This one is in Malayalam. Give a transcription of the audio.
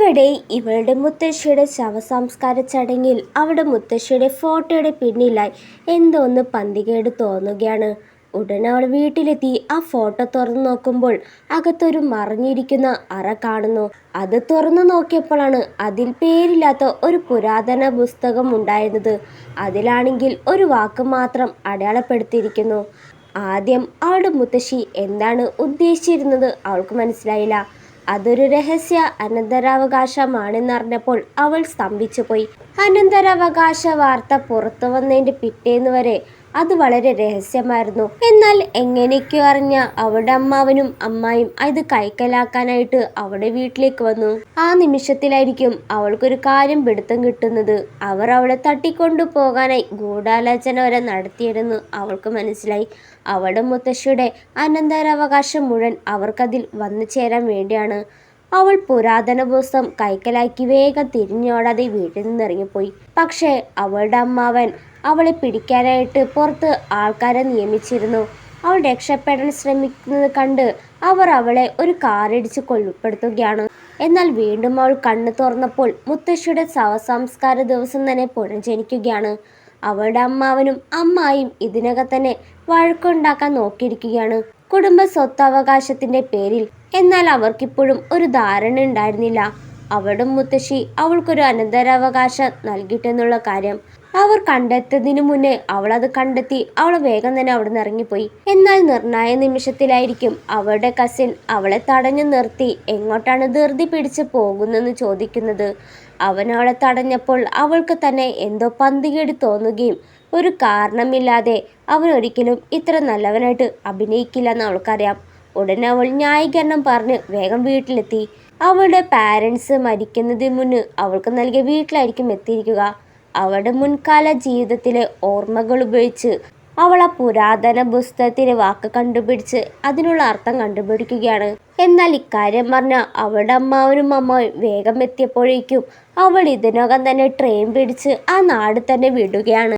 ഇവിടെ ഇവളുടെ മുത്തശ്ശിയുടെ ശവസംസ്കാര ചടങ്ങിൽ അവിടെ മുത്തശ്ശിയുടെ ഫോട്ടോയുടെ പിന്നിലായി എന്തോ ഒന്ന് പന്തികേട് തോന്നുകയാണ്. ഉടനെ അവൾ വീട്ടിലെത്തി ആ ഫോട്ടോ തുറന്നു നോക്കുമ്പോൾ അകത്തൊരു മറിഞ്ഞിരിക്കുന്ന അറ കാണുന്നു. അത് തുറന്നു നോക്കിയപ്പോഴാണ് അതിൽ പേരില്ലാത്ത ഒരു പുരാതന പുസ്തകം ഉണ്ടായിരുന്നത്. അതിലാണെങ്കിൽ ഒരു വാക്ക് മാത്രം അടയാളപ്പെടുത്തിയിരിക്കുന്നു. ആദ്യം അവളുടെ മുത്തശ്ശി എന്താണ് ഉദ്ദേശിച്ചിരുന്നത് അവൾക്ക് മനസ്സിലായില്ല. അതൊരു രഹസ്യ അനന്തരാവകാശമാണെന്നറിഞ്ഞപ്പോൾ അവൾ സ്തംഭിച്ചു പോയി. അനന്തരാവകാശ വാർത്ത പുറത്തു വന്നതിന്റെ പിറ്റേന്ന് വരെ അത് വളരെ രഹസ്യമായിരുന്നു. എന്നാൽ എങ്ങനെയൊക്കെയോ അറിഞ്ഞ അവളുടെ അമ്മാവനും അമ്മായും ഇത് കൈക്കലാക്കാനായിട്ട് അവളുടെ വീട്ടിലേക്ക് വന്നു. ആ നിമിഷത്തിലായിരിക്കും അവൾക്കൊരു കാര്യം പിടുത്തം കിട്ടുന്നത്. അവർ അവളെ തട്ടിക്കൊണ്ടു പോകാനായി ഗൂഢാലോചന വരെ നടത്തിയെന്ന് അവൾക്ക് മനസ്സിലായി. അവളുടെ മുത്തശ്ശിയുടെ അനന്തരാവകാശം മുഴുവൻ അവർക്കതിൽ വന്നു ചേരാൻ വേണ്ടിയാണ്. അവൾ പുരാതന പുസ്തകം കൈക്കലാക്കി വേഗം തിരിഞ്ഞോടാതെ വീട്ടിൽ നിന്ന് ഇറങ്ങിപ്പോയി. പക്ഷേ അവളുടെ അമ്മാവൻ അവളെ പിടിക്കാനായിട്ട് പുറത്ത് ആൾക്കാരെ നിയമിച്ചിരുന്നു. അവൾ രക്ഷപ്പെടാൻ ശ്രമിക്കുന്നത് കണ്ട് അവർ അവളെ ഒരു കാറിടിച്ച് കൊലപ്പെടുത്തുകയാണ്. എന്നാൽ വീണ്ടും അവൾ കണ്ണു തുറന്നപ്പോൾ മുത്തശ്ശിയുടെ ശവസംസ്കാര ദിവസം തന്നെ പുനർജനിക്കുകയാണ്. അവളുടെ അമ്മാവനും അമ്മായും ഇതിനകം തന്നെ വഴക്കുണ്ടാക്കാൻ നോക്കിയിരിക്കുകയാണ് കുടുംബ സ്വത്തവകാശത്തിന്റെ പേരിൽ. എന്നാൽ അവർക്കിപ്പോഴും ഒരു ധാരണ ഉണ്ടായിരുന്നില്ല അവളുടെ മുത്തശ്ശി അവൾക്കൊരു അനന്തരാവകാശം നൽകിയിട്ടെന്നുള്ള കാര്യം. അവർ കണ്ടെത്തുന്നതിനു മുന്നേ അവൾ അത് കണ്ടെത്തി അവൾ വേഗം തന്നെ അവിടെ നിന്ന് ഇറങ്ങിപ്പോയി. എന്നാൽ നിർണായ നിമിഷത്തിലായിരിക്കും അവളുടെ കസിൻ അവളെ തടഞ്ഞു നിർത്തി എങ്ങോട്ടാണ് ധൃതി പിടിച്ച് പോകുന്നെന്ന് ചോദിക്കുന്നത്. അവൻ അവളെ തടഞ്ഞപ്പോൾ അവൾക്ക് തന്നെ എന്തോ പന്തികേട് തോന്നുകയും ഒരു കാരണമില്ലാതെ അവൻ ഒരിക്കലും ഇത്ര നല്ലവനായിട്ട് അഭിനയിക്കില്ലെന്ന് അവൾക്കറിയാം. ഉടനെ അവൾ ന്യായീകരണം പറഞ്ഞ് വേഗം വീട്ടിലെത്തി. അവളുടെ പാരൻസ് മരിക്കുന്നതിന് മുന്ന് അവൾക്ക് നൽകിയ വീട്ടിലായിരിക്കും എത്തിയിരിക്കുക. അവളുടെ മുൻകാല ജീവിതത്തിലെ ഓർമ്മകൾ ഉപയോഗിച്ച് അവൾ ആ പുരാതന പുസ്തകത്തിലെ വാക്ക് കണ്ടുപിടിച്ച് അതിനുള്ള അർത്ഥം കണ്ടുപിടിക്കുകയാണ്. എന്നാൽ ഇക്കാര്യം പറഞ്ഞ അവളുടെ അമ്മാവനും അമ്മാവും വേഗം എത്തിയപ്പോഴേക്കും അവൾ ഇതിനകം തന്നെ ട്രെയിൻ പിടിച്ച് ആ നാട് തന്നെ വിടുകയാണ്.